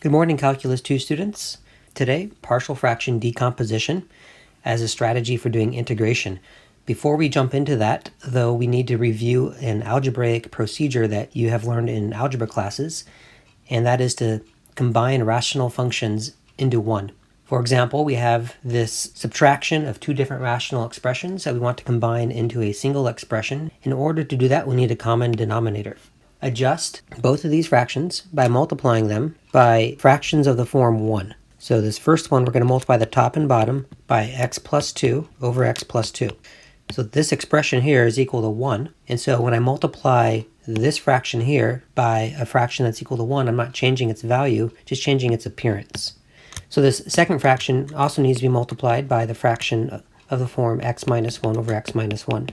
Good morning, Calculus 2 students. Today, partial fraction decomposition as a strategy for doing integration. Before we jump into that, though, we need to review an algebraic procedure that you have learned in algebra classes, and that is to combine rational functions into one. For example, we have this subtraction of two different rational expressions that we want to combine into a single expression. In order to do that, we need a common denominator. Adjust both of these fractions by multiplying them by fractions of the form 1. So this first one, we're going to multiply the top and bottom by x plus 2 over x plus 2. So this expression here is equal to 1. And so when I multiply this fraction here by a fraction that's equal to 1, I'm not changing its value, just changing its appearance. So this second fraction also needs to be multiplied by the fraction of the form x minus 1 over x minus 1.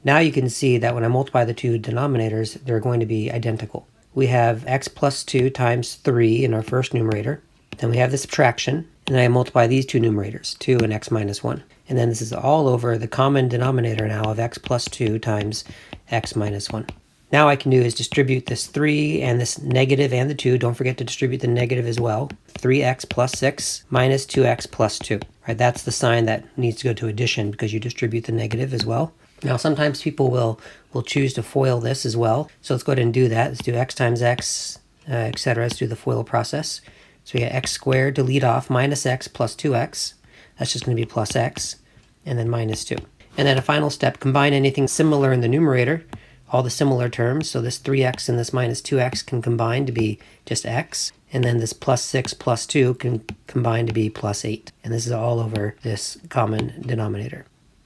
Now you can see that when I multiply the two denominators, they're going to be identical. We have x plus 2 times 3 in our first numerator. Then we have the subtraction, and then I multiply these two numerators, 2 and x minus 1. And then this is all over the common denominator now of x plus 2 times x minus 1. Now I can do is distribute this 3 and this negative and the 2. Don't forget to distribute the negative as well. 3x plus 6 minus 2x plus 2. Right, that's the sign that needs to go to addition because you distribute the negative as well. Now sometimes people will choose to FOIL this as well. So let's go ahead and do that. Let's do x times x, etc. Let's do the FOIL process. So we got x squared to lead off minus x plus 2x. That's just going to be plus x, and then minus 2. And then a final step, combine anything similar in the numerator, all the similar terms. So this 3x and this minus 2x can combine to be just x. And then this plus 6 plus 2 can combine to be plus 8. And this is all over this common denominator.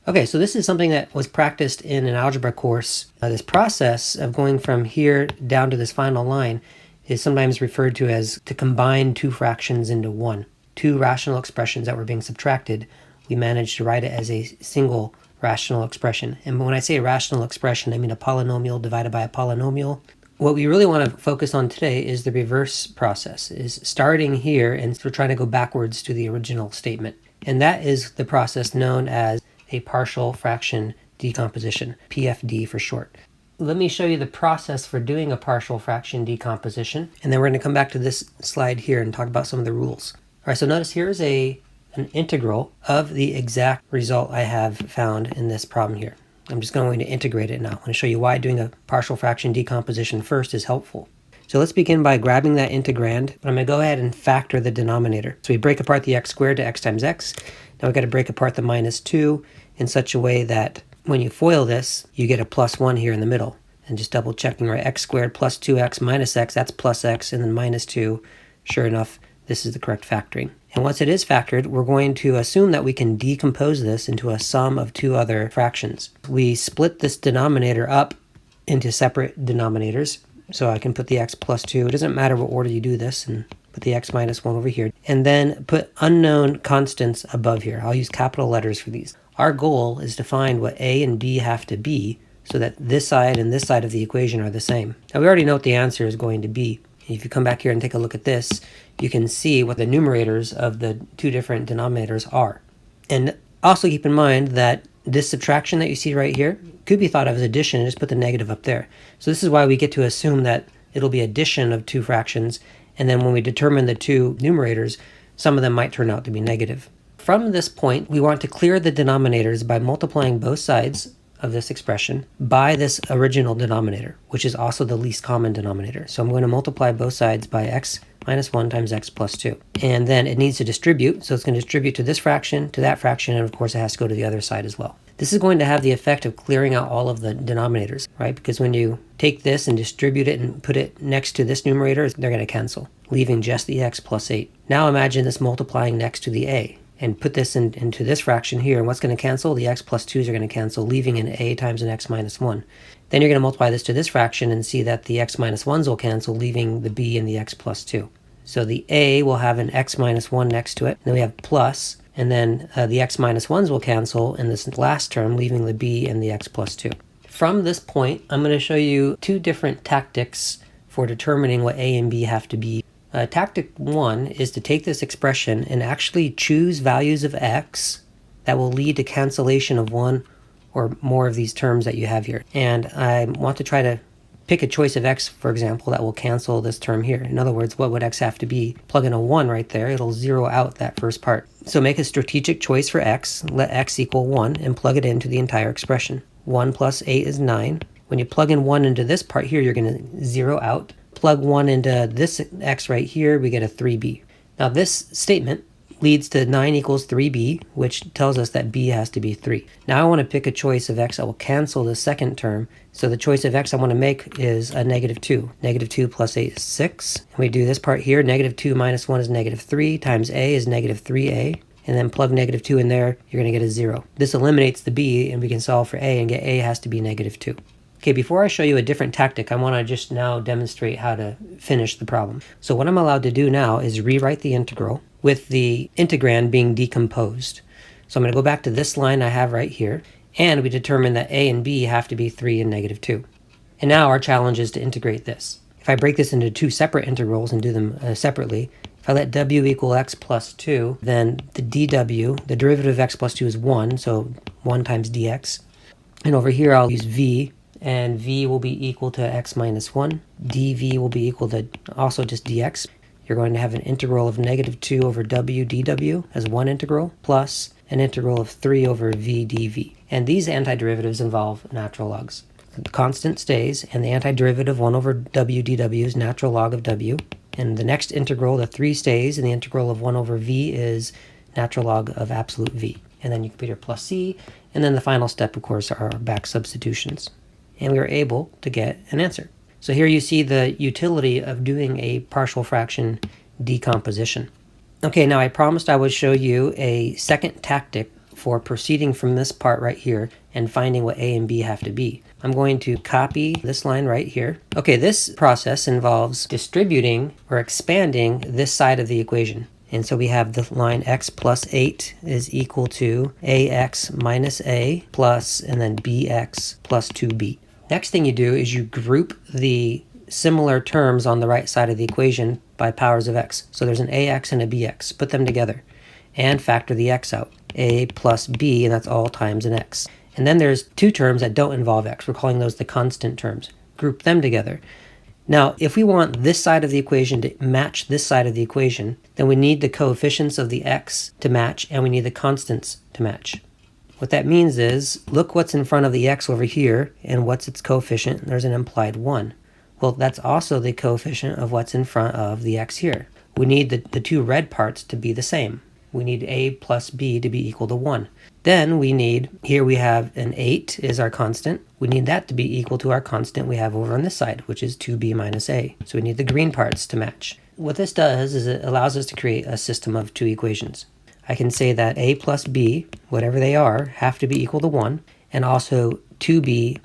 Okay, so this is something that was practiced in an algebra course. This process of going from here down to this final line is sometimes referred to as to combine two fractions into one. Two rational expressions that were being subtracted, we managed to write it as a single rational expression. And when I say a rational expression, I mean a polynomial divided by a polynomial. What we really want to focus on today is the reverse process, is starting here and we're trying to go backwards to the original statement. And that is the process known as a partial fraction decomposition, PFD for short. Let me show you the process for doing a partial fraction decomposition, and then we're going to come back to this slide here and talk about some of the rules. All right, so notice here's an integral of the exact result I have found in this problem here. I'm just going to integrate it now. I'm going to show you why doing a partial fraction decomposition first is helpful. So let's begin by grabbing that integrand, but I'm going to go ahead and factor the denominator. So we break apart the x squared to x times x. Now we've got to break apart the minus 2 in such a way that when you FOIL this, you get a plus 1 here in the middle. And just double checking, right? X squared plus 2x minus x, that's plus x, and then minus 2. Sure enough, this is the correct factoring. And once it is factored, we're going to assume that we can decompose this into a sum of two other fractions. We split this denominator up into separate denominators. So I can put the x plus 2. It doesn't matter what order you do this, and put the x minus 1 over here. And then put unknown constants above here. I'll use capital letters for these. Our goal is to find what a and b have to be so that this side and this side of the equation are the same. Now we already know what the answer is going to be. If you come back here and take a look at this, you can see what the numerators of the two different denominators are. And also keep in mind that this subtraction that you see right here could be thought of as addition and just put the negative up there. So this is why we get to assume that it'll be addition of two fractions, and then when we determine the two numerators, some of them might turn out to be negative. From this point, we want to clear the denominators by multiplying both sides of this expression by this original denominator, which is also the least common denominator. So I'm going to multiply both sides by x minus 1 times x plus 2. And then it needs to distribute, so it's going to distribute to this fraction, to that fraction, and of course it has to go to the other side as well. This is going to have the effect of clearing out all of the denominators, right? Because when you take this and distribute it and put it next to this numerator, they're going to cancel, leaving just the x plus 8. Now imagine this multiplying next to the a. And put this into this fraction here, and what's going to cancel? The x plus 2's are going to cancel, leaving an a times an x minus 1. Then you're going to multiply this to this fraction and see that the x minus 1's will cancel, leaving the b and the x plus 2. So the a will have an x minus 1 next to it. Then we have plus, and then the x minus 1's will cancel in this last term, leaving the b and the x plus 2. From this point, I'm going to show you two different tactics for determining what a and b have to be. Tactic 1 is to take this expression and actually choose values of x that will lead to cancellation of one or more of these terms that you have here. And I want to try to pick a choice of x, for example, that will cancel this term here. In other words, what would x have to be? Plug in a 1 right there, it'll zero out that first part. So make a strategic choice for x, let x equal 1, and plug it into the entire expression. 1 plus 8 is 9. When you plug in 1 into this part here, you're going to zero out. Plug 1 into this x right here, we get a 3b. Now this statement leads to 9 equals 3b, which tells us that b has to be 3. Now I want to pick a choice of x that will cancel the second term. So the choice of x I want to make is a negative 2. Negative 2 plus 8 is 6. And we do this part here. Negative 2 minus 1 is negative 3 times a is negative 3a. And then plug negative 2 in there, you're going to get a 0. This eliminates the b, and we can solve for a and get a has to be negative 2. Okay, before I show you a different tactic, I want to just now demonstrate how to finish the problem. So what I'm allowed to do now is rewrite the integral with the integrand being decomposed. So I'm going to go back to this line I have right here, and we determine that a and b have to be 3 and negative 2. And now our challenge is to integrate this. If I break this into two separate integrals and do them separately, if I let w equal x plus 2, then the dw, the derivative of x plus 2 is 1, so 1 times dx. And over here I'll use v, and v will be equal to x minus 1. dv will be equal to also just dx. You're going to have an integral of negative 2 over w dw as one integral, plus an integral of 3 over v dv. And these antiderivatives involve natural logs. The constant stays, and the antiderivative 1 over w dw is natural log of w. And the next integral, the 3 stays, and the integral of 1 over v is natural log of absolute v. And then you can put your plus c, and then the final step, of course, are back substitutions. And we were able to get an answer. So here you see the utility of doing a partial fraction decomposition. Okay, now I promised I would show you a second tactic for proceeding from this part right here and finding what a and b have to be. I'm going to copy this line right here. Okay, this process involves distributing or expanding this side of the equation. And so we have the line x plus 8 is equal to ax minus a plus, and then bx plus 2b. Next thing you do is you group the similar terms on the right side of the equation by powers of x. So there's an ax and a bx. Put them together and factor the x out. A plus b, and that's all times an x. And then there's two terms that don't involve x. We're calling those the constant terms. Group them together. Now, if we want this side of the equation to match this side of the equation, then we need the coefficients of the x to match, and we need the constants to match. What that means is, look what's in front of the x over here, and what's its coefficient? There's an implied 1. Well, that's also the coefficient of what's in front of the x here. We need the two red parts to be the same. We need a plus b to be equal to 1. Then we need, here we have an 8 is our constant. We need that to be equal to our constant we have over on this side, which is 2b minus a. So we need the green parts to match. What this does is it allows us to create a system of two equations. I can say that a plus b, whatever they are, have to be equal to 1, and also 2b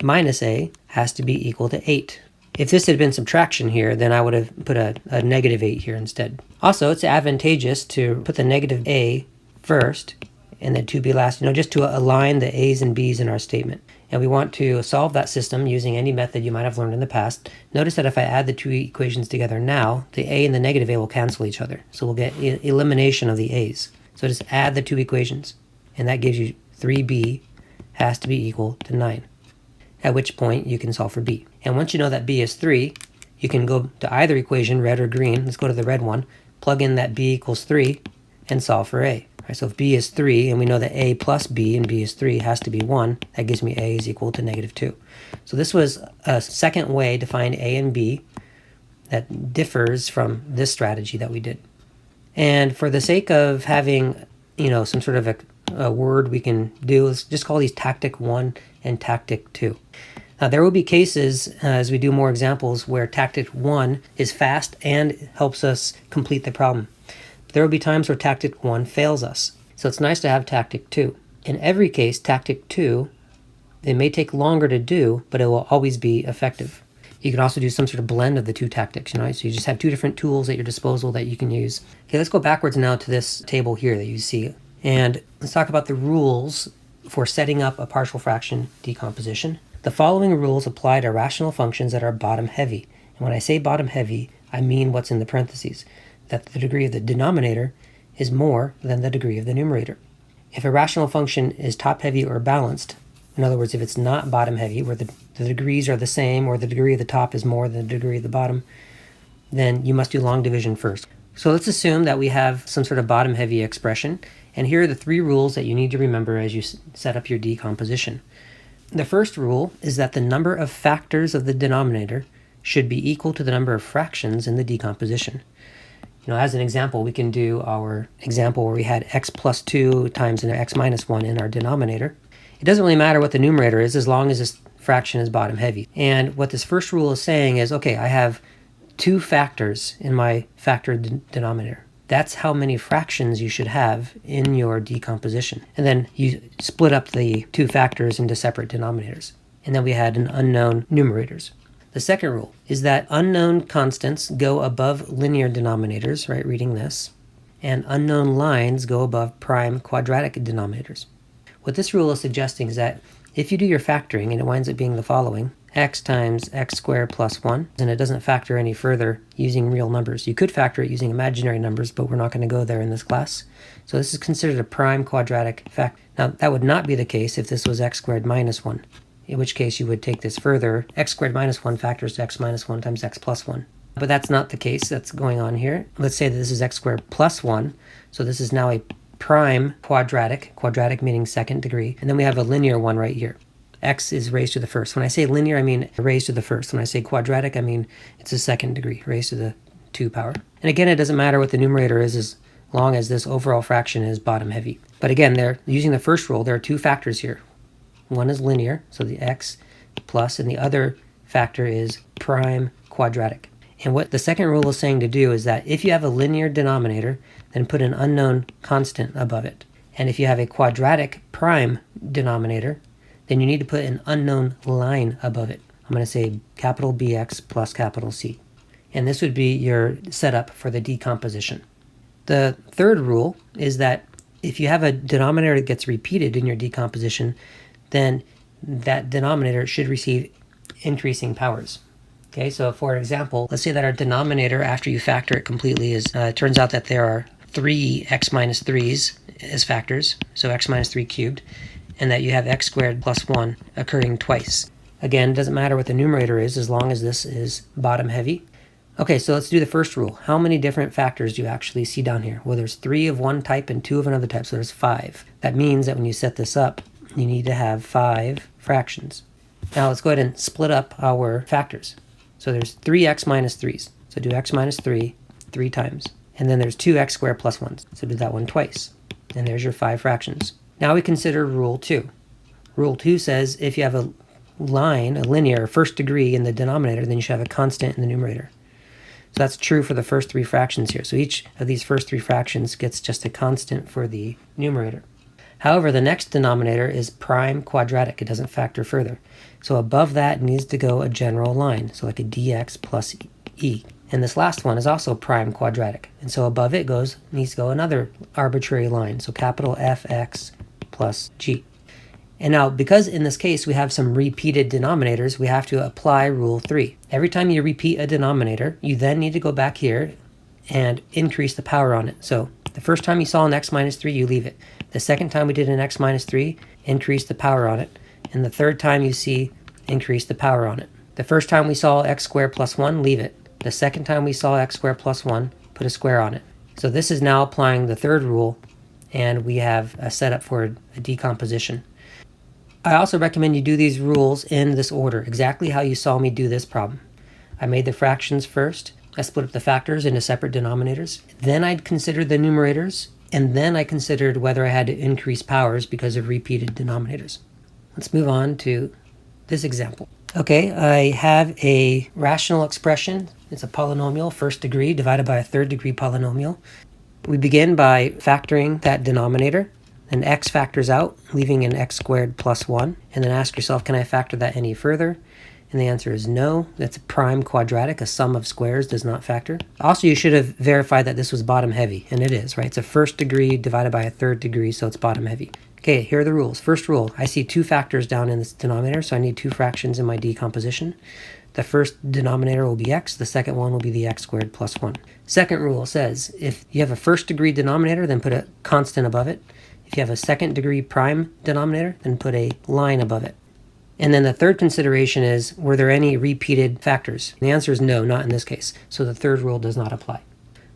minus a has to be equal to 8. If this had been subtraction here, then I would have put a negative 8 here instead. Also, it's advantageous to put the negative a first and then 2b last, just to align the a's and b's in our statement. And we want to solve that system using any method you might have learned in the past. Notice that if I add the two equations together now, the a and the negative a will cancel each other. So we'll get elimination of the a's. So just add the two equations, and that gives you 3b has to be equal to 9, at which point you can solve for b. And once you know that b is 3, you can go to either equation, red or green. Let's go to the red one, plug in that b equals 3, and solve for a. Right, so if b is 3, and we know that a plus b, and b is 3, has to be 1, that gives me a is equal to negative 2. So this was a second way to find a and b that differs from this strategy that we did. And for the sake of having, some sort of a word we can do, let's just call these tactic 1 and tactic 2. Now, there will be cases, as we do more examples, where tactic 1 is fast and helps us complete the problem. There will be times where tactic 1 fails us. So it's nice to have tactic 2. In every case, tactic 2, it may take longer to do, but it will always be effective. You can also do some sort of blend of the two tactics, so you just have two different tools at your disposal that you can use. Okay, let's go backwards now to this table here that you see. And let's talk about the rules for setting up a partial fraction decomposition. The following rules apply to rational functions that are bottom heavy. And when I say bottom heavy, I mean what's in the parentheses, that the degree of the denominator is more than the degree of the numerator. If a rational function is top heavy or balanced, In other words, if it's not bottom heavy, where the degrees are the same or the degree of the top is more than the degree of the bottom, then you must do long division first. So let's assume that we have some sort of bottom heavy expression, and here are the 3 rules that you need to remember as you set up your decomposition. The first rule is that the number of factors of the denominator should be equal to the number of fractions in the decomposition. As an example, we can do our example where we had x plus 2 times x minus 1 in our denominator. It doesn't really matter what the numerator is as long as this fraction is bottom heavy. And what this first rule is saying is, okay, I have 2 factors in my factor denominator. That's how many fractions you should have in your decomposition. And then you split up the 2 factors into separate denominators. And then we had an unknown numerators. The second rule is that unknown constants go above linear denominators, right, reading this, and unknown lines go above prime quadratic denominators. What this rule is suggesting is that if you do your factoring and it winds up being the following, x times x squared plus 1, and it doesn't factor any further using real numbers. You could factor it using imaginary numbers, but we're not going to go there in this class. So this is considered a prime quadratic fact. Now, that would not be the case if this was x squared minus 1, in which case you would take this further. X squared minus 1 factors to x minus 1 times x plus 1. But that's not the case that's going on here. Let's say that this is x squared plus 1, so this is now a prime quadratic meaning second degree, and then we have a linear one right here. X is raised to the first. When I say linear, I mean raised to the first. When I say quadratic, I mean it's a second degree, raised to the 2 power. And again, it doesn't matter what the numerator is as long as this overall fraction is bottom heavy. But again, they're using the first rule. There are 2 factors here. One is linear, so the x plus, and the other factor is prime quadratic. And what the second rule is saying to do is that if you have a linear denominator, then put an unknown constant above it. And if you have a quadratic prime denominator, then you need to put an unknown line above it. I'm going to say capital BX plus capital C. And this would be your setup for the decomposition. The third rule is that if you have a denominator that gets repeated in your decomposition, then that denominator should receive increasing powers. Okay, so for example, let's say that our denominator, after you factor it completely, is it turns out that there are 3 x minus 3's as factors, so x minus 3 cubed, and that you have x squared plus 1 occurring twice. Again, it doesn't matter what the numerator is as long as this is bottom heavy. Okay, so let's do the first rule. How many different factors do you actually see down here? Well, there's 3 of one type and 2 of another type, so there's 5. That means that when you set this up, you need to have 5 fractions. Now let's go ahead and split up our factors. So there's 3x minus 3's. So do x minus 3 3 times. And then there's 2x squared plus 1. So do that one twice. And there's your 5 fractions. Now we consider rule 2. Rule 2 says if you have a line, a linear, first degree in the denominator, then you should have a constant in the numerator. So that's true for the first 3 fractions here. So each of these first 3 fractions gets just a constant for the numerator. However, the next denominator is prime quadratic. It doesn't factor further. So above that needs to go a general line, so like a dx plus e. And this last one is also prime quadratic. And so above it needs to go another arbitrary line, so capital Fx plus g. And now, because in this case we have some repeated denominators, we have to apply rule 3. Every time you repeat a denominator, you then need to go back here and increase the power on it. So the first time you saw an x minus 3, you leave it. The second time we did an x minus 3, increase the power on it. And the third time you see, increase the power on it. The first time we saw x squared plus 1, leave it. The second time we saw x squared plus 1, put a square on it. So this is now applying the third rule, and we have a setup for a decomposition. I also recommend you do these rules in this order, exactly how you saw me do this problem. I made the fractions first. I split up the factors into separate denominators. Then I'd consider the numerators, and then I considered whether I had to increase powers because of repeated denominators. Let's move on to this example. Okay, I have a rational expression. It's a polynomial, first degree, divided by a third degree polynomial. We begin by factoring that denominator. Then x factors out, leaving an x squared plus 1. And then ask yourself, can I factor that any further? And the answer is no. That's a prime quadratic. A sum of squares does not factor. Also, you should have verified that this was bottom heavy, and it is, right? It's a first degree divided by a third degree, so it's bottom heavy. Okay, here are the rules. First rule, I see 2 factors down in this denominator, so I need 2 fractions in my decomposition. The first denominator will be x, the second one will be the x squared plus 1. Second rule says, if you have a first degree denominator, then put a constant above it. If you have a second degree prime denominator, then put a line above it. And then the third consideration is, were there any repeated factors? The answer is no, not in this case. So the third rule does not apply.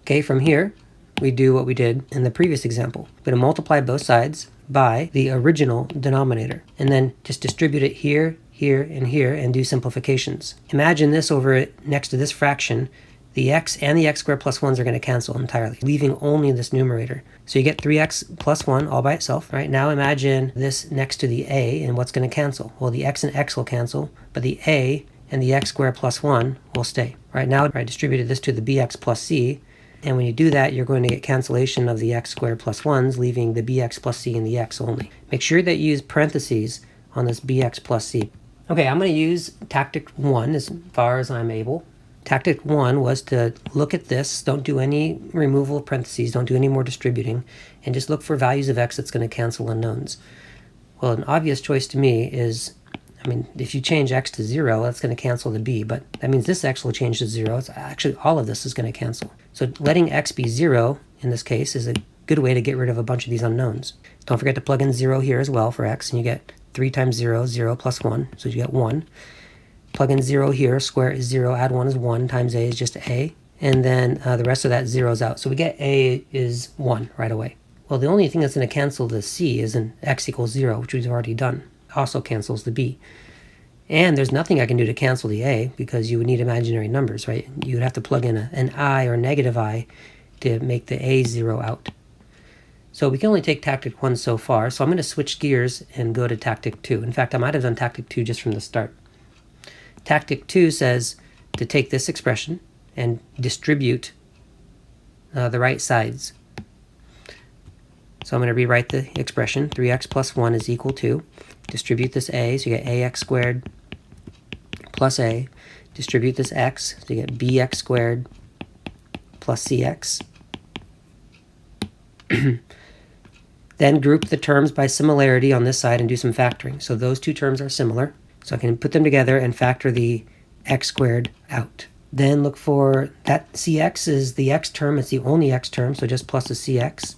Okay, from here, we do what we did in the previous example. We're going to multiply both sides by the original denominator, and then just distribute it here, here, and here, and do simplifications. Imagine this over next to this fraction. The x and the x squared plus 1s are going to cancel entirely, leaving only this numerator. So you get 3x plus 1 all by itself. Right now imagine this next to the a, and what's going to cancel? Well, the x and x will cancel, but the a and the x squared plus 1 will stay. Right now I distributed this to the bx plus c, and when you do that, you're going to get cancellation of the x squared plus 1s, leaving the bx plus c and the x only. Make sure that you use parentheses on this bx plus c. Okay, I'm going to use tactic 1 as far as I'm able. Tactic 1 was to look at this, don't do any removal of parentheses, don't do any more distributing, and just look for values of x that's going to cancel unknowns. Well, an obvious choice to me is, if you change x to 0, that's going to cancel the b, but that means this x will change to 0. It's actually all of this is going to cancel. So letting x be 0 in this case is a good way to get rid of a bunch of these unknowns. Don't forget to plug in 0 here as well for x, and you get 3 times 0, 0 plus 1, so you get 1. Plug in 0 here, square is 0, add 1 is 1, times a is just a, and then the rest of that zeroes out. So we get a is 1 right away. Well, the only thing that's going to cancel the c is an x equals 0, which we've already done. Also cancels the b. And there's nothing I can do to cancel the a, because you would need imaginary numbers, right? You would have to plug in an I or negative I to make the a 0 out. So we can only take tactic 1 so far, so I'm going to switch gears and go to tactic 2. In fact, I might have done tactic 2 just from the start. Tactic 2 says to take this expression and distribute the right sides. So I'm going to rewrite the expression. 3x plus 1 is equal to, distribute this a, so you get ax squared plus a. Distribute this x, so you get bx squared plus cx. Then group the terms by similarity on this side and do some factoring. So those two terms are similar. So I can put them together and factor the x squared out. Then look for that cx is the x term. It's the only x term, so just plus a cx.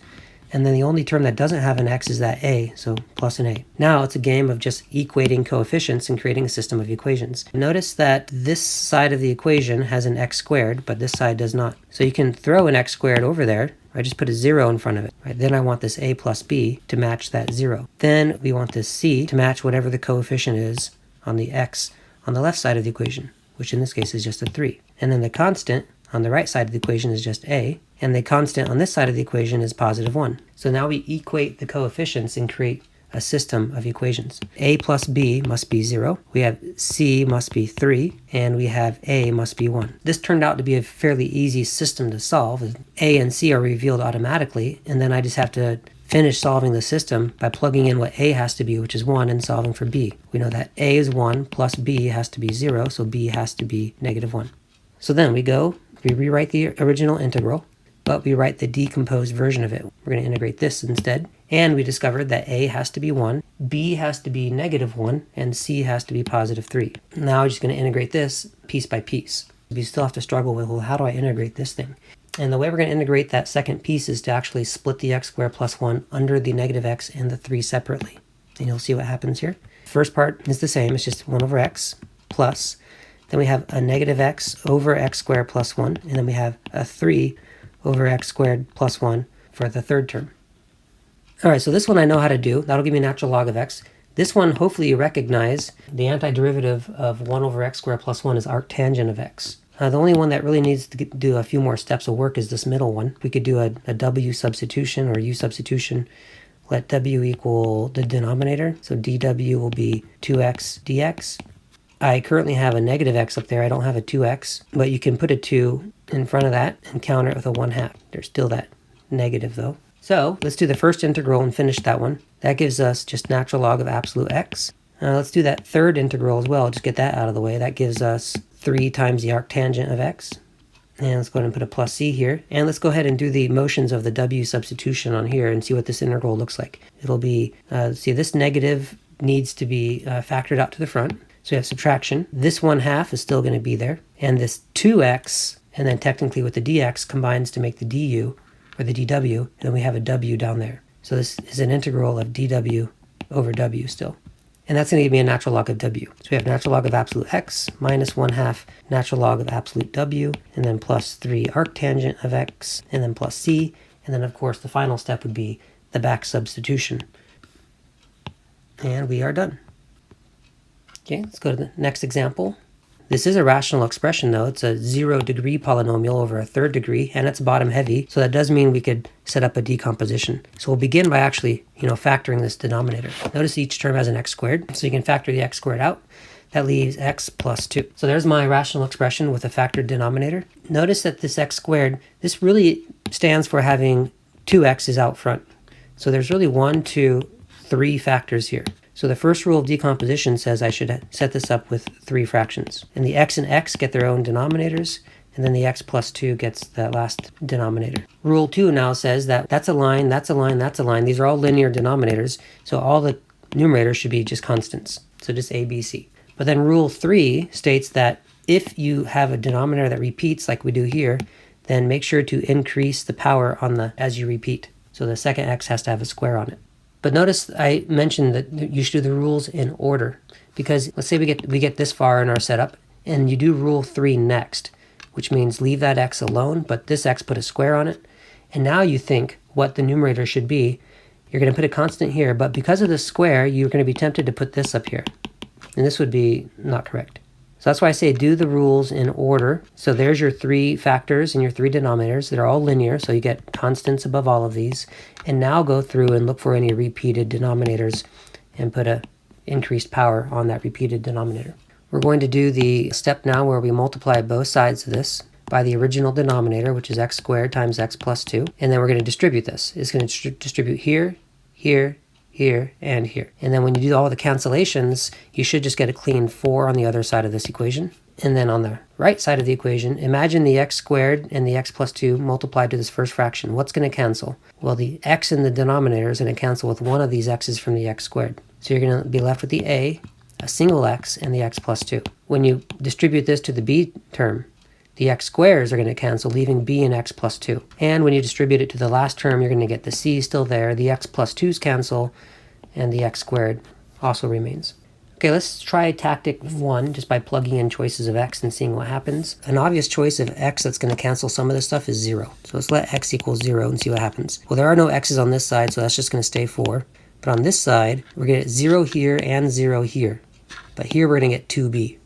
And then the only term that doesn't have an x is that a, so plus an a. Now it's a game of just equating coefficients and creating a system of equations. Notice that this side of the equation has an x squared, but this side does not. So you can throw an x squared over there. I just put a 0 in front of it. Right? Then I want this a plus b to match that 0. Then we want this c to match whatever the coefficient is on the x on the left side of the equation, which in this case is just a 3. And then the constant on the right side of the equation is just a, and the constant on this side of the equation is positive 1. So now we equate the coefficients and create a system of equations. A plus b must be 0, we have c must be 3, and we have a must be 1. This turned out to be a fairly easy system to solve. A and c are revealed automatically, and then I just have to finish solving the system by plugging in what a has to be, which is 1, and solving for b. We know that a is 1 plus b has to be 0, so b has to be negative 1. So then we rewrite the original integral, but we write the decomposed version of it. We're going to integrate this instead. And we discovered that a has to be 1, b has to be negative 1, and c has to be positive 3. Now I'm just going to integrate this piece by piece. We still have to struggle with, well, how do I integrate this thing? And the way we're going to integrate that second piece is to actually split the x squared plus 1 under the negative x and the 3 separately. And you'll see what happens here. First part is the same. It's just 1 over x plus. Then we have a negative x over x squared plus 1. And then we have a 3 over x squared plus 1 for the third term. All right, so this one I know how to do. That'll give me natural log of x. This one, hopefully you recognize, the antiderivative of 1 over x squared plus 1 is arctangent of x. The only one that really needs to do a few more steps of work is this middle one. We could do a w substitution or u substitution. Let w equal the denominator. So dw will be 2x dx. I currently have a negative x up there. I don't have a 2x, but you can put a 2 in front of that and counter it with a 1/2. There's still that negative though. So let's do the first integral and finish that one. That gives us just natural log of absolute x. Let's do that third integral as well. Just get that out of the way. That gives us 3 times the arctangent of x. And let's go ahead and put a plus c here. And let's go ahead and do the motions of the w substitution on here and see what this integral looks like. It'll be, see, this negative needs to be factored out to the front. So we have subtraction. This 1/2 is still going to be there. And this 2x, and then technically with the dx, combines to make the du, or the dw, and then we have a w down there. So this is an integral of dw over w still. And that's going to give me a natural log of w. So we have natural log of absolute x minus 1/2 natural log of absolute w, and then plus 3 arctangent of x, and then plus c. And then, of course, the final step would be the back substitution. And we are done. Okay, let's go to the next example. This is a rational expression, though. It's a 0-degree polynomial over a 3rd degree, and it's bottom heavy. So that does mean we could set up a decomposition. So we'll begin by actually, factoring this denominator. Notice each term has an x squared, so you can factor the x squared out. That leaves x plus 2. So there's my rational expression with a factored denominator. Notice that this x squared, this really stands for having 2 x's out front. So there's really 1, 2, 3 factors here. So the first rule of decomposition says I should set this up with 3 fractions. And the x and x get their own denominators, and then the x plus 2 gets the last denominator. Rule 2 now says that that's a line, that's a line, that's a line. These are all linear denominators, so all the numerators should be just constants. So just a, b, c. But then rule 3 states that if you have a denominator that repeats like we do here, then make sure to increase the power on the as you repeat. So the second x has to have a square on it. But notice I mentioned that you should do the rules in order, because let's say we get this far in our setup and you do rule 3 next, which means leave that x alone, but this x put a square on it. And now you think what the numerator should be. You're going to put a constant here, but because of the square, you're going to be tempted to put this up here. And this would be not correct. So that's why I say do the rules in order. So there's your 3 factors and your 3 denominators. They're all linear, so you get constants above all of these. And now go through and look for any repeated denominators and put a increased power on that repeated denominator. We're going to do the step now where we multiply both sides of this by the original denominator, which is x squared times x plus 2. And then we're going to distribute this. It's going to distribute here, here, here, and here. And then when you do all the cancellations, you should just get a clean 4 on the other side of this equation. And then on the right side of the equation, imagine the x squared and the x plus 2 multiplied to this first fraction. What's going to cancel? Well, the x in the denominator is going to cancel with one of these x's from the x squared. So you're going to be left with the a single x, and the x plus 2. When you distribute this to the b term, the x squares are going to cancel, leaving b and x plus 2. And when you distribute it to the last term, you're going to get the c still there, the x plus 2's cancel, and the x squared also remains. Okay, let's try tactic 1 just by plugging in choices of x and seeing what happens. An obvious choice of x that's going to cancel some of this stuff is 0. So let's let x equals 0 and see what happens. Well, there are no x's on this side, so that's just going to stay 4. But on this side, we're going to get 0 here and 0 here. But here we're going to get 2b.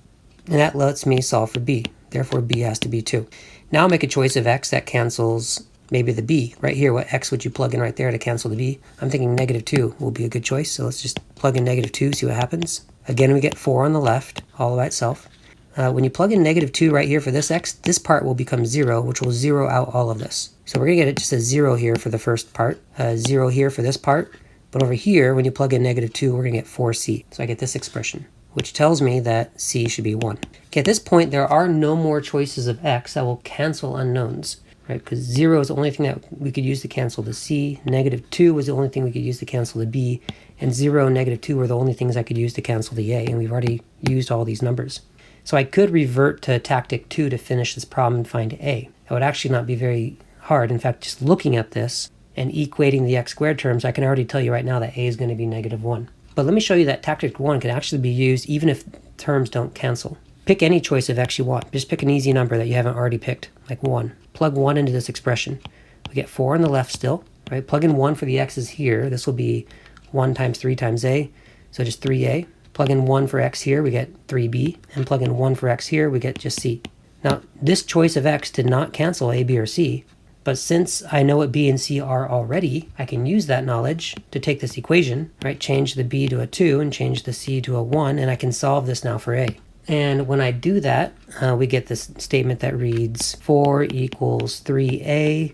And that lets me solve for b. Therefore, b has to be 2. Now make a choice of x that cancels maybe the b. Right here, what x would you plug in right there to cancel the b? I'm thinking -2 will be a good choice. So let's just plug in -2, see what happens. Again, we get 4 on the left, all by itself. When you plug in -2 right here for this x, this part will become 0, which will zero out all of this. So we're going to get it just as 0 here for the first part, 0 here for this part. But over here, when you plug in -2, we're going to get 4c. So I get this expression, which tells me that c should be 1. Okay, at this point, there are no more choices of x that will cancel unknowns, right? Because 0 is the only thing that we could use to cancel the c, -2 was the only thing we could use to cancel the b, and 0 and -2 were the only things I could use to cancel the a, and we've already used all these numbers. So I could revert to tactic 2 to finish this problem and find a. That would actually not be very hard. In fact, just looking at this and equating the x squared terms, I can already tell you right now that a is going to be -1. But let me show you that tactic 1 can actually be used even if terms don't cancel. Pick any choice of x you want. Just pick an easy number that you haven't already picked, like 1. Plug 1 into this expression. We get 4 on the left still, right? Plug in 1 for the x's here. This will be 1 times 3 times a, so just 3a. Plug in 1 for x here, we get 3b. And plug in 1 for x here, we get just c. Now, this choice of x did not cancel a, b, or c. But since I know what b and c are already, I can use that knowledge to take this equation, right? Change the b to a 2 and change the c to a 1, and I can solve this now for a. And when I do that, we get this statement that reads 4 equals 3a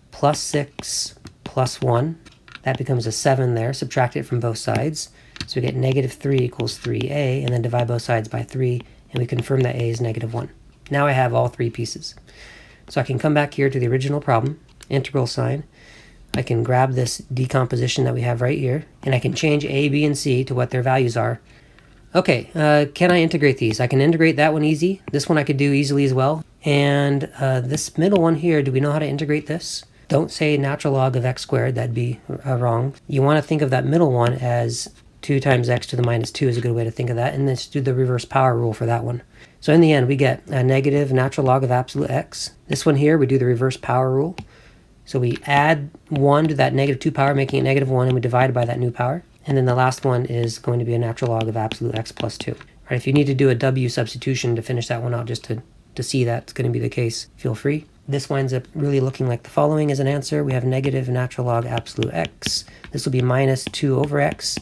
plus 6 plus 1. That becomes a 7 there. Subtract it from both sides. So we get -3 equals 3a, and then divide both sides by 3, and we confirm that a is -1. Now I have all 3 pieces. So I can come back here to the original problem, integral sign. I can grab this decomposition that we have right here, and I can change a, b, and c to what their values are. Okay, can I integrate these? I can integrate that one easy. This one I could do easily as well. And this middle one here, do we know how to integrate this? Don't say natural log of x squared, that'd be wrong. You want to think of that middle one as 2 times x to the minus 2 is a good way to think of that, and then just do the reverse power rule for that one. So in the end, we get a negative natural log of absolute x. This one here, we do the reverse power rule. So we add 1 to that negative 2 power, making it negative 1, and we divide it by that new power. And then the last one is going to be a natural log of absolute x plus 2. All right, if you need to do a w substitution to finish that one out just to see that's going to be the case, feel free. This winds up really looking like the following as an answer. We have negative natural log absolute x. This will be minus 2 over x,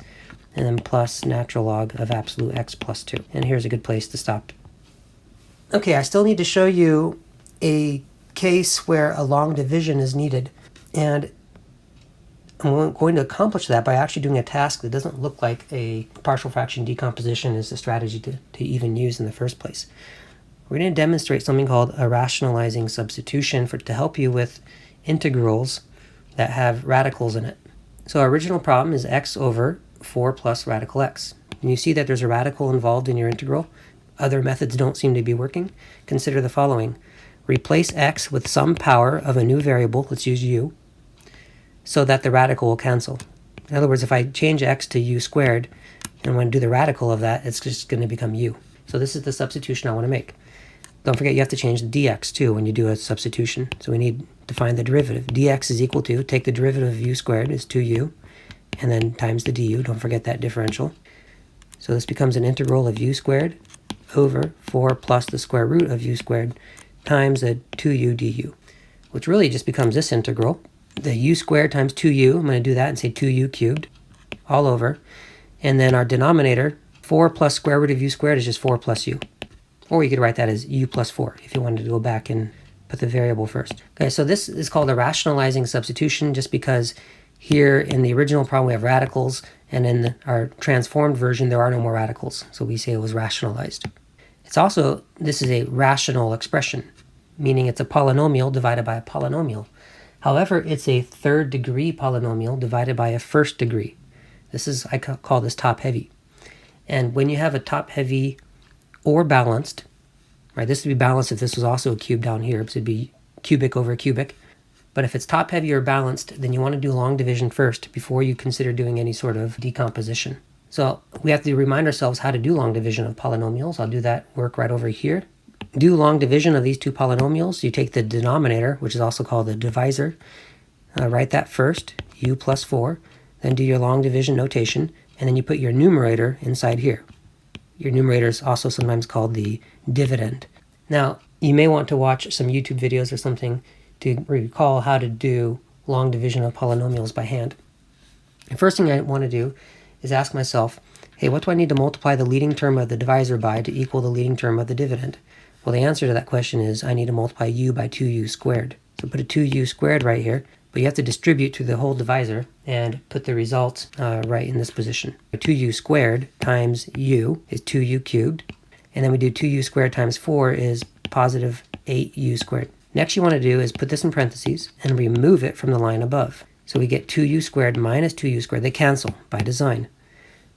and then plus natural log of absolute x plus 2. And here's a good place to stop. Okay, I still need to show you a case where a long division is needed. And I'm going to accomplish that by actually doing a task that doesn't look like a partial fraction decomposition is a strategy to even use in the first place. We're going to demonstrate something called a rationalizing substitution to help you with integrals that have radicals in it. So our original problem is x over 4 plus radical x. And you see that there's a radical involved in your integral. Other methods don't seem to be working. Consider the following. Replace x with some power of a new variable, let's use u, so that the radical will cancel. In other words, if I change x to u squared and want to do the radical of that, it's just going to become u. So this is the substitution I want to make. Don't forget you have to change the dx too when you do a substitution. So we need to find the derivative. Dx is equal to, take the derivative of u squared is 2u, and then times the du. Don't forget that differential. So this becomes an integral of u squared over 4 plus the square root of u squared times a 2u du, which really just becomes this integral. The u squared times 2u, I'm going to do that and say 2u cubed all over. And then our denominator, 4 plus square root of u squared is just 4 plus u. Or you could write that as u plus 4 if you wanted to go back and put the variable first. Okay, so this is called a rationalizing substitution just because here in the original problem we have radicals, and in our transformed version there are no more radicals. So we say it was rationalized. It's also, this is a rational expression, meaning it's a polynomial divided by a polynomial. However, it's a third degree polynomial divided by a first degree. This is, I call this top heavy. And when you have a top heavy or balanced, right, this would be balanced if this was also a cube down here, because it'd be cubic over cubic. But if it's top heavy or balanced, then you want to do long division first before you consider doing any sort of decomposition. So we have to remind ourselves how to do long division of polynomials. I'll do that work right over here. Do long division of these two polynomials. You take the denominator, which is also called the divisor, write that first, u plus 4, then do your long division notation, and then you put your numerator inside here. Your numerator is also sometimes called the dividend. Now, you may want to watch some YouTube videos or something to recall how to do long division of polynomials by hand. The first thing I want to do is ask myself, hey, what do I need to multiply the leading term of the divisor by to equal the leading term of the dividend? Well, the answer to that question is I need to multiply u by 2u squared. So put a 2u squared right here, but you have to distribute through the whole divisor and put the result right in this position. 2u squared times u is 2u cubed, and then we do 2u squared times 4 is positive 8u squared. Next you want to do is put this in parentheses and remove it from the line above. So we get 2u squared minus 2u squared. They cancel by design.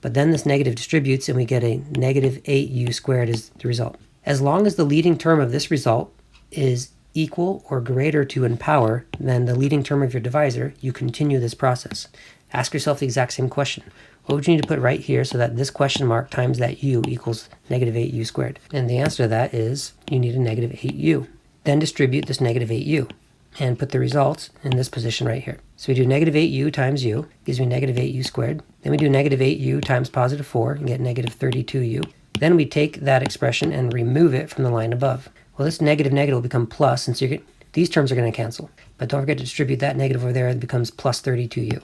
But then this negative distributes and we get a negative 8u squared as the result. As long as the leading term of this result is equal or greater to in power than the leading term of your divisor, you continue this process. Ask yourself the exact same question. What would you need to put right here so that this question mark times that u equals negative 8u squared? And the answer to that is you need a negative 8u. Then distribute this negative 8u and put the results in this position right here. So we do negative 8u times u, gives me negative 8u squared. Then we do negative 8u times positive 4 and get negative 32u. Then we take that expression and remove it from the line above. Well, this negative will become plus, and so these terms are going to cancel. But don't forget to distribute that negative over there, it becomes plus 32u.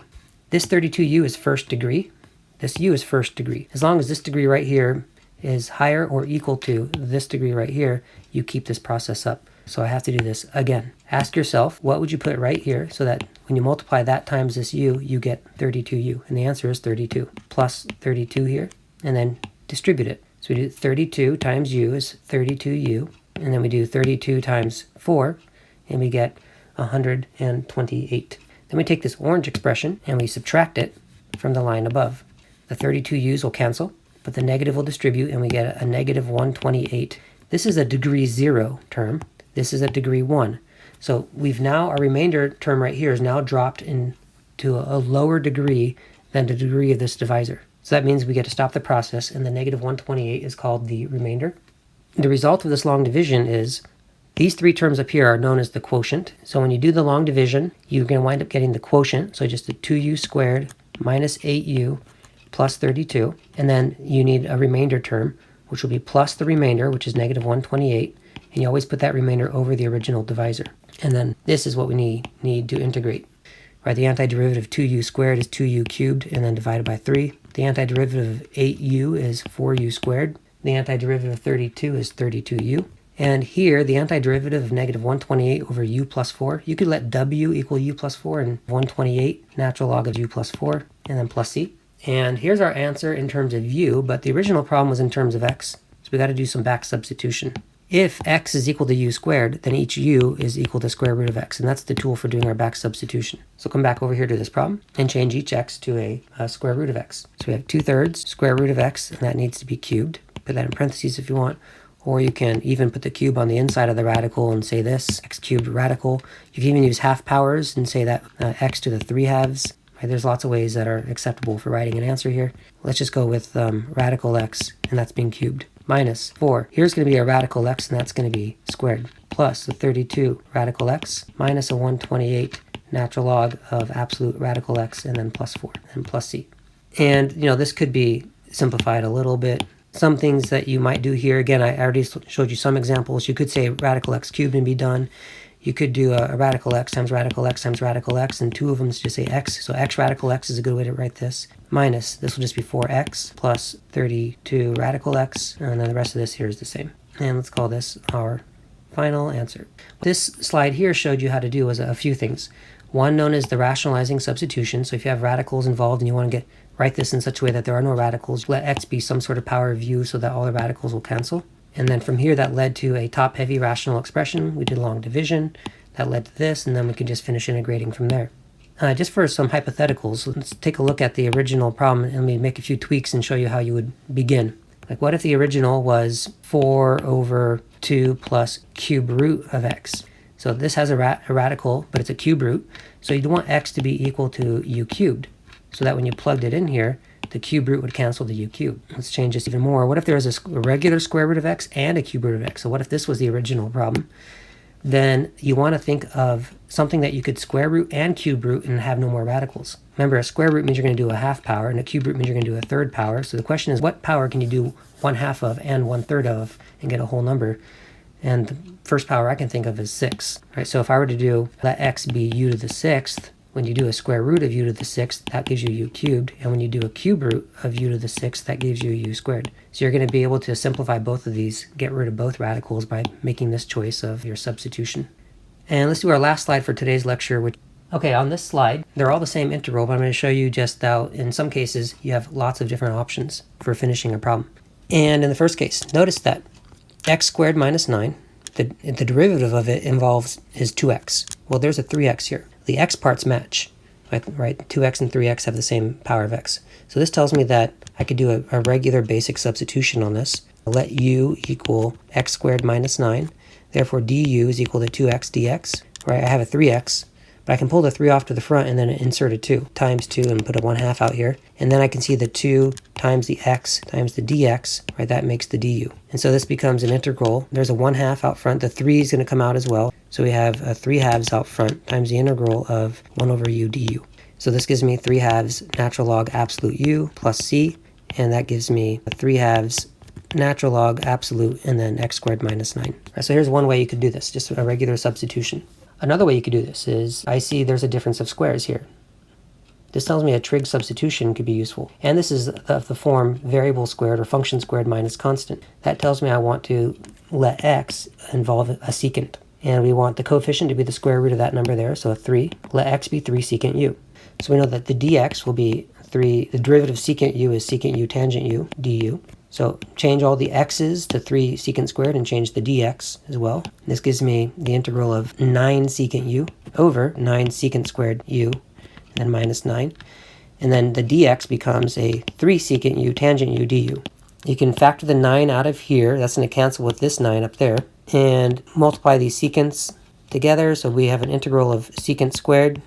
This 32u is first degree. This u is first degree. As long as this degree right here is higher or equal to this degree right here, you keep this process up. So I have to do this again. Ask yourself, what would you put right here so that when you multiply that times this u, you get 32u? And the answer is 32. Plus 32 here, and then distribute it. So we do 32 times u is 32u, and then we do 32 times 4, and we get 128. Then we take this orange expression, and we subtract it from the line above. The 32u's will cancel, but the negative will distribute, and we get a negative 128. This is a degree 0 term. This is a degree 1. So our remainder term right here is now dropped into a lower degree than the degree of this divisor. So that means we get to stop the process, and the negative 128 is called the remainder. The result of this long division is these three terms up here are known as the quotient. So when you do the long division, you're going to wind up getting the quotient. So just the 2u squared minus 8u plus 32. And then you need a remainder term, which will be plus the remainder, which is negative 128. And you always put that remainder over the original divisor. And then this is what we need to integrate. Right, the antiderivative of 2u squared is 2u cubed and then divided by 3. The antiderivative of 8u is 4u squared. The antiderivative of 32 is 32u. And here, the antiderivative of negative 128 over u plus 4, you could let w equal u plus 4 and 128, natural log of u plus 4, and then plus c. And here's our answer in terms of u, but the original problem was in terms of x. So we got to do some back substitution. If x is equal to u squared, then each u is equal to square root of x, and that's the tool for doing our back substitution. So come back over here to this problem and change each x to a square root of x. So we have 2/3 square root of x, and that needs to be cubed. Put that in parentheses if you want, or you can even put the cube on the inside of the radical and say this, x cubed radical. You can even use half powers and say that x to the 3/2. Right? There's lots of ways that are acceptable for writing an answer here. Let's just go with radical x, and that's being cubed. Minus 4. Here's going to be a radical x, and that's going to be squared. Plus the 32 radical x minus a 128 natural log of absolute radical x, and then plus 4 and plus c. And this could be simplified a little bit. Some things that you might do here, again, I already showed you some examples. You could say radical x cubed and be done. You could do a radical x times radical x times radical x, and two of them is just say x. So x radical x is a good way to write this. Minus, this will just be 4x plus 32 radical x, and then the rest of this here is the same. And let's call this our final answer. This slide here showed you how to do a few things. One known as the rationalizing substitution. So if you have radicals involved and you want to write this in such a way that there are no radicals, let x be some sort of power of u so that all the radicals will cancel. And then from here, that led to a top-heavy rational expression. We did long division. That led to this, and then we could just finish integrating from there. Just for some hypotheticals, let's take a look at the original problem, and let me make a few tweaks and show you how you would begin. Like, what if the original was 4 over 2 plus cube root of x? So this has a radical, but it's a cube root. So you'd want x to be equal to u cubed, so that when you plugged it in here, the cube root would cancel the u cubed. Let's change this even more. What if there was a regular square root of x and a cube root of x? So what if this was the original problem? Then you want to think of something that you could square root and cube root and have no more radicals. Remember, a square root means you're going to do a half power, and a cube root means you're going to do a third power. So the question is, what power can you do 1/2 of and 1/3 of and get a whole number? And the first power I can think of is 6. Right? So if I were to do let x be u to the 6th, when you do a square root of u to the 6th, that gives you u cubed. And when you do a cube root of u to the 6th, that gives you u squared. So you're going to be able to simplify both of these, get rid of both radicals by making this choice of your substitution. And let's do our last slide for today's lecture. Okay, on this slide, they're all the same integral, but I'm going to show you just how, in some cases, you have lots of different options for finishing a problem. And in the first case, notice that x squared minus 9, the derivative of it is 2x. Well, there's a 3x here. The x parts match, right? 2x and 3x have the same power of x. So this tells me that I could do a regular basic substitution on this. Let u equal x squared minus 9. Therefore, du is equal to 2x dx. Right? I have a 3x, but I can pull the 3 off to the front and then insert a 2 times 2 and put a 1/2 out here. And then I can see the 2 times the x times the dx, right? That makes the du. And so this becomes an integral. There's a 1/2 out front. The 3 is going to come out as well. So we have a 3/2 out front times the integral of 1 over u du. So this gives me 3/2 natural log absolute u plus c, and that gives me a 3/2 natural log absolute and then x squared minus 9. Right, so here's one way you could do this, just a regular substitution. Another way you could do this is, I see there's a difference of squares here. This tells me a trig substitution could be useful. And this is of the form variable squared or function squared minus constant. That tells me I want to let x involve a secant. And we want the coefficient to be the square root of that number there, so a 3. Let x be 3 secant u. So we know that the dx will be 3, the derivative of secant u is secant u tangent u, du. So change all the x's to 3 secant squared and change the dx as well. This gives me the integral of 9 secant u over 9 secant squared u, and then minus 9. And then the dx becomes a 3 secant u tangent u du. You can factor the 9 out of here. That's going to cancel with this 9 up there. And multiply these secants together. So we have an integral of secant squared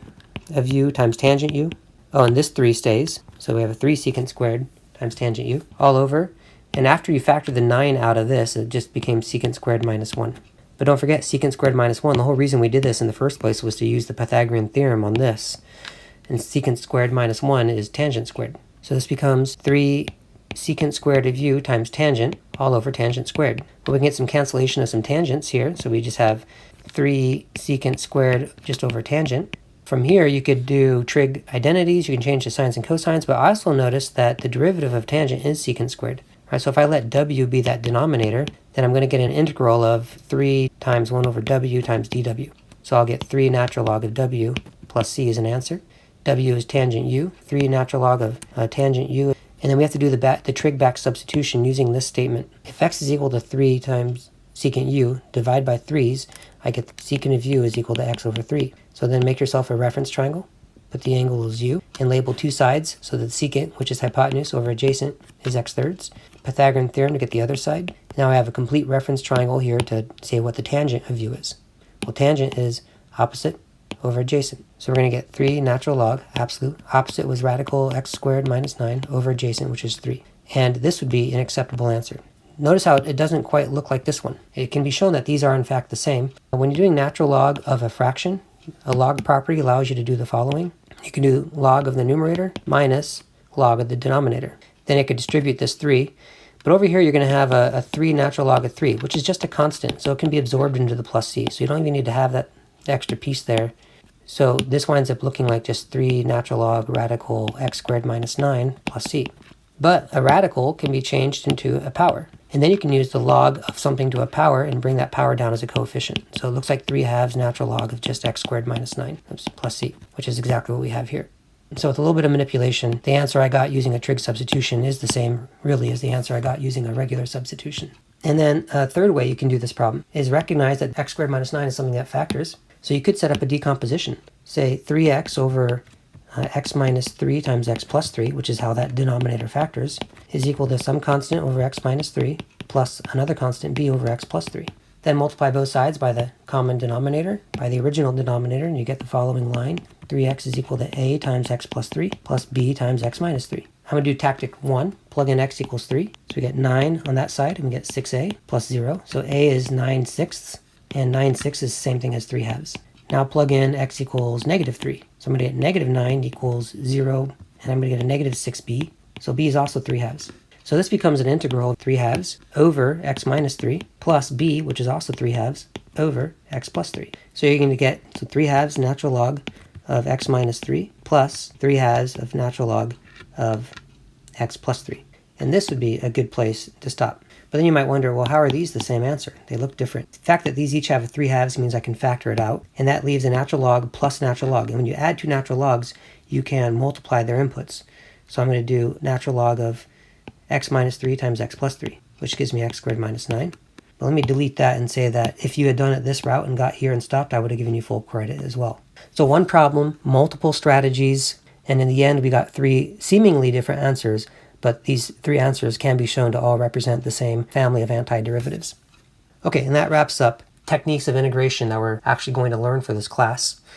of u times tangent u. Oh, and this 3 stays. So we have a 3 secant squared times tangent u all over. And after you factor the 9 out of this, it just became secant squared minus 1. But don't forget, secant squared minus 1, the whole reason we did this in the first place was to use the Pythagorean theorem on this. And secant squared minus 1 is tangent squared. So this becomes 3 secant squared of u times tangent all over tangent squared. But we can get some cancellation of some tangents here. So we just have 3 secant squared just over tangent. From here, you could do trig identities. You can change the sines and cosines. But I also noticed that the derivative of tangent is secant squared. Right, so if I let w be that denominator, then I'm going to get an integral of 3 times 1 over w times dw. So I'll get 3 natural log of w plus c as an answer. W is tangent u, 3 natural log of tangent u. And then we have to do the trig back substitution using this statement. If x is equal to 3 times secant u, divide by 3's, I get secant of u is equal to x over 3. So then make yourself a reference triangle. Put the angle as u, and label two sides so that secant, which is hypotenuse over adjacent, is x thirds. Pythagorean theorem to get the other side. Now I have a complete reference triangle here to say what the tangent of u is. Well, tangent is opposite over adjacent. So we're going to get 3 natural log, absolute. Opposite was radical x squared minus 9 over adjacent, which is 3. And this would be an acceptable answer. Notice how it doesn't quite look like this one. It can be shown that these are in fact the same. When you're doing natural log of a fraction, a log property allows you to do the following. You can do log of the numerator minus log of the denominator. Then it could distribute this 3. But over here, you're going to have a 3 natural log of 3, which is just a constant. So it can be absorbed into the plus c. So you don't even need to have that extra piece there. So this winds up looking like just 3 natural log radical x squared minus 9 plus c. But a radical can be changed into a power. And then you can use the log of something to a power and bring that power down as a coefficient. So it looks like 3 halves natural log of just x squared minus 9 plus c, which is exactly what we have here. So with a little bit of manipulation, the answer I got using a trig substitution is the same, really, as the answer I got using a regular substitution. And then a third way you can do this problem is recognize that x squared minus 9 is something that factors. So you could set up a decomposition. Say 3x over x minus 3 times x plus 3, which is how that denominator factors, is equal to some constant over x minus 3 plus another constant b over x plus 3. Then multiply both sides by the common denominator, by the original denominator, and you get the following line. 3x is equal to a times x plus 3 plus b times x minus 3. I'm going to do tactic 1. Plug in x equals 3. So we get 9 on that side, and we get 6a plus 0. So a is 9 sixths, and 9 sixths is the same thing as 3 halves. Now plug in x equals negative 3. So I'm going to get negative 9 equals 0, and I'm going to get a negative 6b. So b is also 3 halves. So this becomes an integral of 3 halves over x minus 3 plus b, which is also 3 halves, over x plus 3. So you're going to get 3 halves natural log of x minus 3 plus 3 halves of natural log of x plus 3. And this would be a good place to stop. But then you might wonder, well, how are these the same answer? They look different. The fact that these each have 3 halves means I can factor it out, and that leaves a natural log plus natural log. And when you add 2 natural logs, you can multiply their inputs. So I'm going to do natural log of x minus 3 times x plus 3, which gives me x squared minus 9. But let me delete that and say that if you had done it this route and got here and stopped, I would have given you full credit as well. So one problem, multiple strategies, and in the end we got 3 seemingly different answers, but these 3 answers can be shown to all represent the same family of antiderivatives. Okay, and that wraps up techniques of integration that we're actually going to learn for this class.